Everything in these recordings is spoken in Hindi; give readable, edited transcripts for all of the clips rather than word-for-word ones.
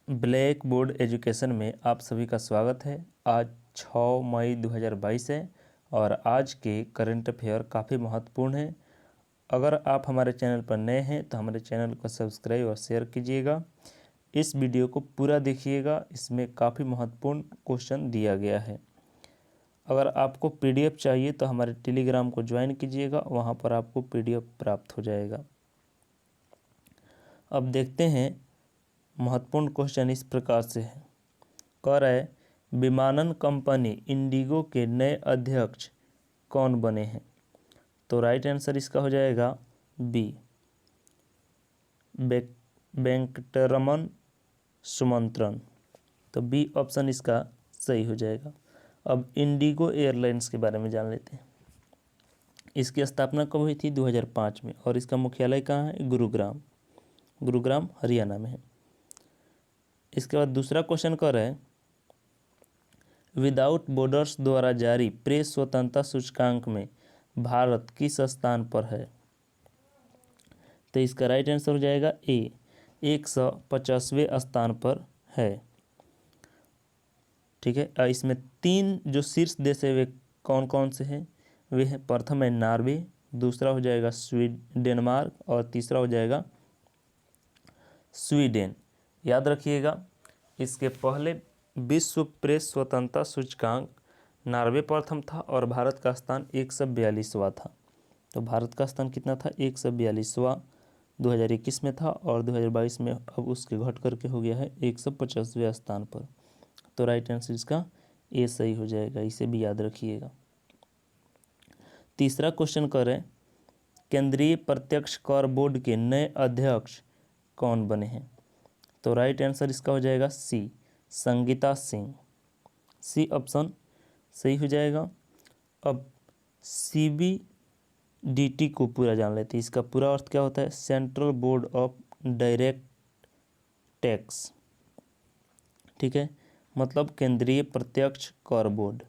ब्लैक बोर्ड एजुकेशन में आप सभी का स्वागत है। आज 6 मई 2022 है और आज के करंट अफेयर काफ़ी महत्वपूर्ण है। अगर आप हमारे चैनल पर नए हैं तो हमारे चैनल को सब्सक्राइब और शेयर कीजिएगा। इस वीडियो को पूरा देखिएगा, इसमें काफ़ी महत्वपूर्ण क्वेश्चन दिया गया है। अगर आपको पीडीएफ चाहिए तो हमारे टेलीग्राम को ज्वाइन कीजिएगा, वहाँ पर आपको पीडीएफ प्राप्त हो जाएगा। अब देखते हैं, महत्वपूर्ण क्वेश्चन इस प्रकार से है। कह रहा है विमानन कंपनी इंडिगो के नए अध्यक्ष कौन बने हैं? तो राइट आंसर इसका हो जाएगा बी, वेंकटरमन सुमंत्रन। तो बी ऑप्शन इसका सही हो जाएगा। अब इंडिगो एयरलाइंस के बारे में जान लेते हैं। इसकी स्थापना कब हुई थी? 2005 में। और इसका मुख्यालय कहाँ है? गुरुग्राम हरियाणा में है। इसके बाद दूसरा क्वेश्चन कर रहा है विदाउट बॉर्डर्स द्वारा जारी प्रेस स्वतंत्रता सूचकांक में भारत किस स्थान पर है? तो इसका राइट आंसर हो जाएगा ए, 150वें स्थान पर है। ठीक है। इसमें 3 जो शीर्ष देश है वे कौन कौन से हैं? वे हैं, प्रथम है नॉर्वे, दूसरा हो जाएगा डेनमार्क और तीसरा हो जाएगा स्वीडन। याद रखिएगा, इसके पहले विश्व प्रेस स्वतंत्रता सूचकांक नॉर्वे प्रथम था और भारत का स्थान 142वां था। तो भारत का स्थान कितना था? 142वां 2021 में था और 2022 में अब उसके घट करके हो गया है 150वें स्थान पर। तो राइट आंसर इसका ए सही हो जाएगा, इसे भी याद रखिएगा। तीसरा क्वेश्चन करें, केंद्रीय प्रत्यक्ष कर बोर्ड के नए अध्यक्ष कौन बने हैं? तो राइट आंसर इसका हो जाएगा सी, संगीता सिंह। सी ऑप्शन सही हो जाएगा। अब सीबीडीटी को पूरा जान लेते हैं। इसका पूरा अर्थ क्या होता है? Central board of direct tax. ठीक है, मतलब केंद्रीय प्रत्यक्ष कर बोर्ड।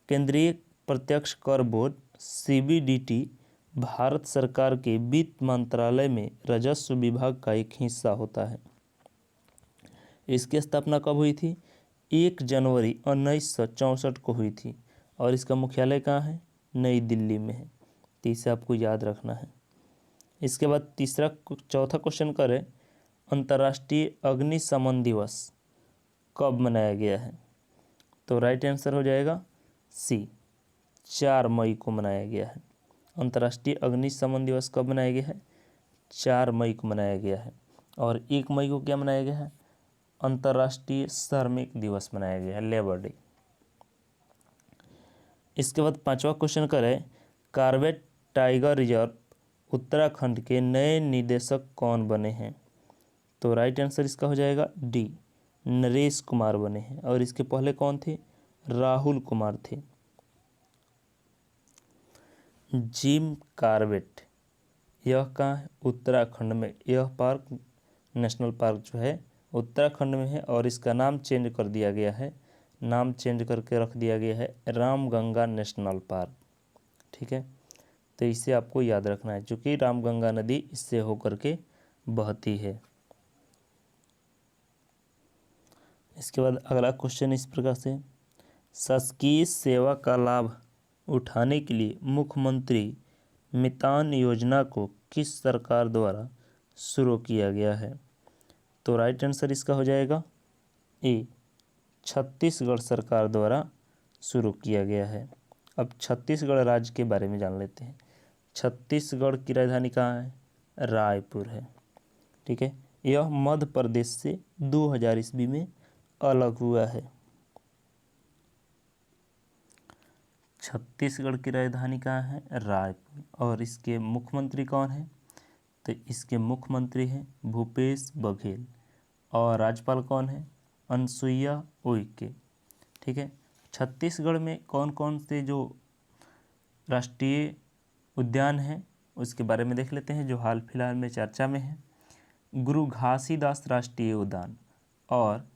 केंद्रीय प्रत्यक्ष कर बोर्ड सीबीडीटी भारत सरकार के वित्त मंत्रालय में राजस्व विभाग का एक हिस्सा होता है। इसकी स्थापना कब हुई थी? 1 जनवरी 1964 को हुई थी और इसका मुख्यालय कहाँ है? नई दिल्ली में है। तो इसे आपको याद रखना है। इसके बाद चौथा क्वेश्चन करें, अंतर्राष्ट्रीय अग्निशमन दिवस कब मनाया गया है? तो राइट आंसर हो जाएगा सी, 4 मई को मनाया गया है। अंतर्राष्ट्रीय अग्निशमन दिवस कब मनाया गया है? 4 मई को मनाया गया है। और 1 मई को क्या मनाया गया है? अंतर्राष्ट्रीय श्रमिक दिवस मनाया गया है, लेबर डे। इसके बाद 5वां क्वेश्चन करें, कॉर्बेट टाइगर रिजर्व उत्तराखंड के नए निदेशक कौन बने हैं? तो राइट आंसर इसका हो जाएगा डी, नरेश कुमार बने हैं। और इसके पहले कौन थे? राहुल कुमार थे। जिम कॉर्बेट, यह कहाँ है? उत्तराखंड में। यह पार्क, नेशनल पार्क जो है उत्तराखंड में है और इसका नाम चेंज कर दिया गया है। नाम चेंज करके रख दिया गया है रामगंगा नेशनल पार्क। ठीक है, तो इसे आपको याद रखना है, क्योंकि रामगंगा नदी इससे होकर के बहती है। इसके बाद अगला क्वेश्चन इस प्रकार से, शासकीय सेवा का लाभ उठाने के लिए मुख्यमंत्री मितान योजना को किस सरकार द्वारा शुरू किया गया है? तो राइट आंसर इसका हो जाएगा ए, छत्तीसगढ़ सरकार द्वारा शुरू किया गया है। अब छत्तीसगढ़ राज्य के बारे में जान लेते हैं। छत्तीसगढ़ की राजधानी कहाँ है? रायपुर है। ठीक है, यह मध्य प्रदेश से 2000 ईस्वी में अलग हुआ है। छत्तीसगढ़ की राजधानी कहाँ है? रायपुर। और इसके मुख्यमंत्री कौन है? तो इसके मुख्यमंत्री हैं भूपेश बघेल और राज्यपाल कौन है? अनुसुईया उइके। ठीक है, छत्तीसगढ़ में कौन कौन से जो राष्ट्रीय उद्यान हैं उसके बारे में देख लेते हैं, जो हाल फिलहाल में चर्चा में है। गुरु घासीदास राष्ट्रीय उद्यान और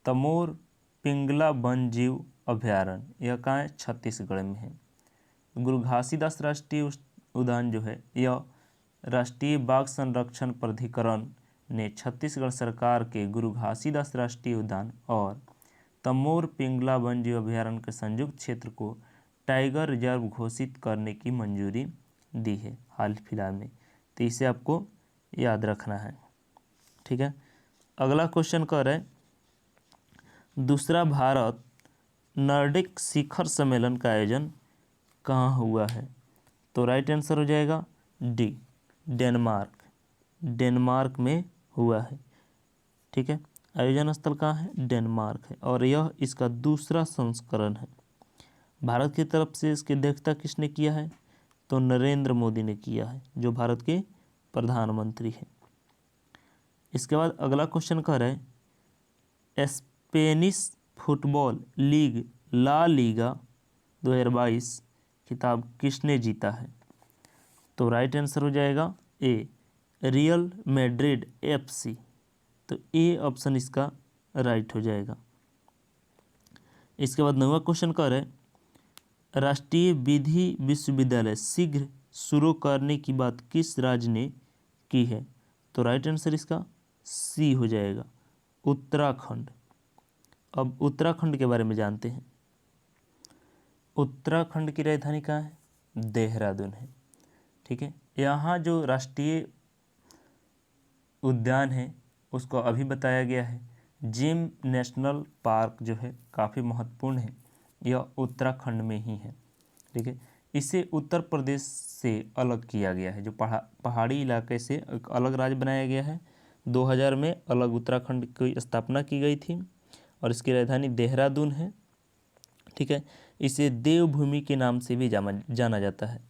तमोर पिंगला वन जीव अभयारण्य, यह कहाँ है? छत्तीसगढ़ में है। गुरु घासीदास राष्ट्रीय उद्यान जो है यह राष्ट्रीय बाघ संरक्षण प्राधिकरण ने छत्तीसगढ़ सरकार के गुरु घासीदास राष्ट्रीय उद्यान और तमोर पिंगला वन्यजीव अभयारण्य के संयुक्त क्षेत्र को टाइगर रिजर्व घोषित करने की मंजूरी दी है हाल फिलहाल में। तो इसे आपको याद रखना है। ठीक है, अगला क्वेश्चन कह रहे दूसरा भारत नॉर्डिक शिखर सम्मेलन का आयोजन कहाँ हुआ है? तो राइट आंसर हो जाएगा डी, डेनमार्क। डेनमार्क में हुआ है। ठीक है, आयोजन स्थल कहाँ है? डेनमार्क है और यह इसका दूसरा संस्करण है। भारत की तरफ से इसकी अध्यक्षता किसने किया है? तो नरेंद्र मोदी ने किया है, जो भारत के प्रधानमंत्री हैं। इसके बाद अगला क्वेश्चन कह रहे हैं Spanish football league La Liga 2022 खिताब किसने जीता है? तो राइट आंसर हो जाएगा ए, रियल मैड्रिड FC। तो ए ऑप्शन इसका राइट हो जाएगा। इसके बाद 9वां क्वेश्चन कह रहे राष्ट्रीय विधि विश्वविद्यालय शीघ्र शुरू करने की बात किस राज्य ने की है? तो राइट आंसर इसका सी हो जाएगा, उत्तराखंड। अब उत्तराखंड के बारे में जानते हैं। उत्तराखंड की राजधानी कहाँ है? देहरादून है। ठीक है, यहाँ जो राष्ट्रीय उद्यान है उसको अभी बताया गया है। जिम नेशनल पार्क जो है काफ़ी महत्वपूर्ण है, यह उत्तराखंड में ही है। ठीक है, इसे उत्तर प्रदेश से अलग किया गया है, जो पहाड़ी इलाके से एक अलग राज्य बनाया गया है। 2000 में अलग उत्तराखंड की स्थापना की गई थी और इसकी राजधानी देहरादून है। ठीक है, इसे देवभूमि के नाम से भी जाना जाता है।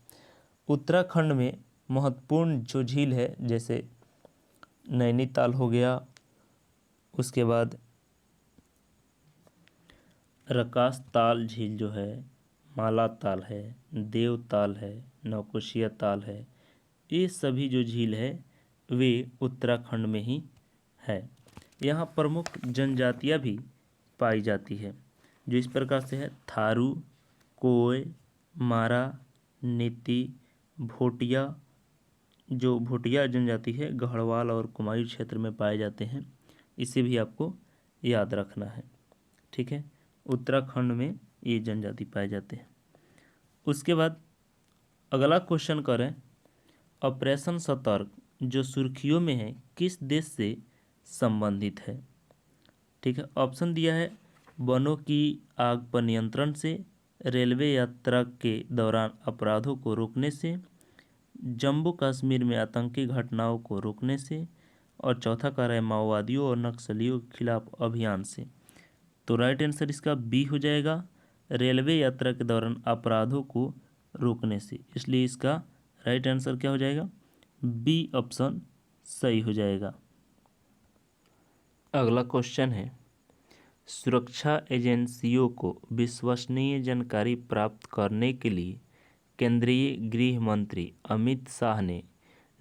उत्तराखंड में महत्वपूर्ण जो झील है, जैसे नैनीताल हो गया, उसके बाद रकास ताल झील जो है, माला ताल है, देव ताल है, नौकुशिया ताल है, ये सभी जो झील है वे उत्तराखंड में ही है। यहाँ प्रमुख जनजातियाँ भी पाई जाती है, जो इस प्रकार से है थारू, कोय, मारा, नीति, भोटिया। जो भोटिया जनजाति है गढ़वाल और कुमायूं क्षेत्र में पाए जाते हैं, इसे भी आपको याद रखना है। ठीक है, उत्तराखंड में ये जनजाति पाए जाते हैं। उसके बाद अगला क्वेश्चन करें, ऑपरेशन सतर्क जो सुर्खियों में है किस देश से संबंधित है? ठीक है, ऑप्शन दिया है वनों की आग पर नियंत्रण से, रेलवे यात्रा के दौरान अपराधों को रोकने से, जम्मू कश्मीर में आतंकी घटनाओं को रोकने से, और चौथा कह रहा है माओवादियों और नक्सलियों के खिलाफ अभियान से। तो राइट आंसर इसका बी हो जाएगा, रेलवे यात्रा के दौरान अपराधों को रोकने से। इसलिए इसका राइट आंसर क्या हो जाएगा? बी ऑप्शन सही हो जाएगा। अगला क्वेश्चन है, सुरक्षा एजेंसियों को विश्वसनीय जानकारी प्राप्त करने के लिए केंद्रीय गृह मंत्री अमित शाह ने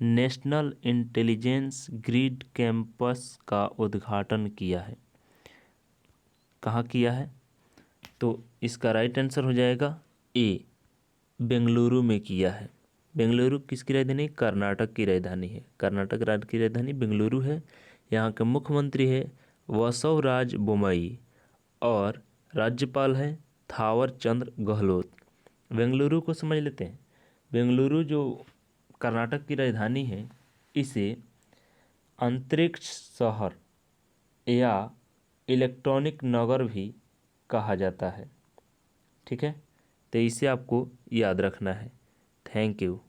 नेशनल इंटेलिजेंस ग्रिड कैंपस का उद्घाटन किया है। कहाँ किया है? तो इसका राइट आंसर हो जाएगा ए, बेंगलुरु में किया है। बेंगलुरु किसकी राजधानी? कर्नाटक की राजधानी है। कर्नाटक राज्य की राजधानी बेंगलुरु है। यहाँ के मुख्यमंत्री है बसवराज बोम्मई और राज्यपाल है थावर चंद गहलोत। बेंगलुरु को समझ लेते हैं। बेंगलुरु जो कर्नाटक की राजधानी है, इसे अंतरिक्ष शहर या इलेक्ट्रॉनिक नगर भी कहा जाता है। ठीक है, तो इसे आपको याद रखना है। Thank you.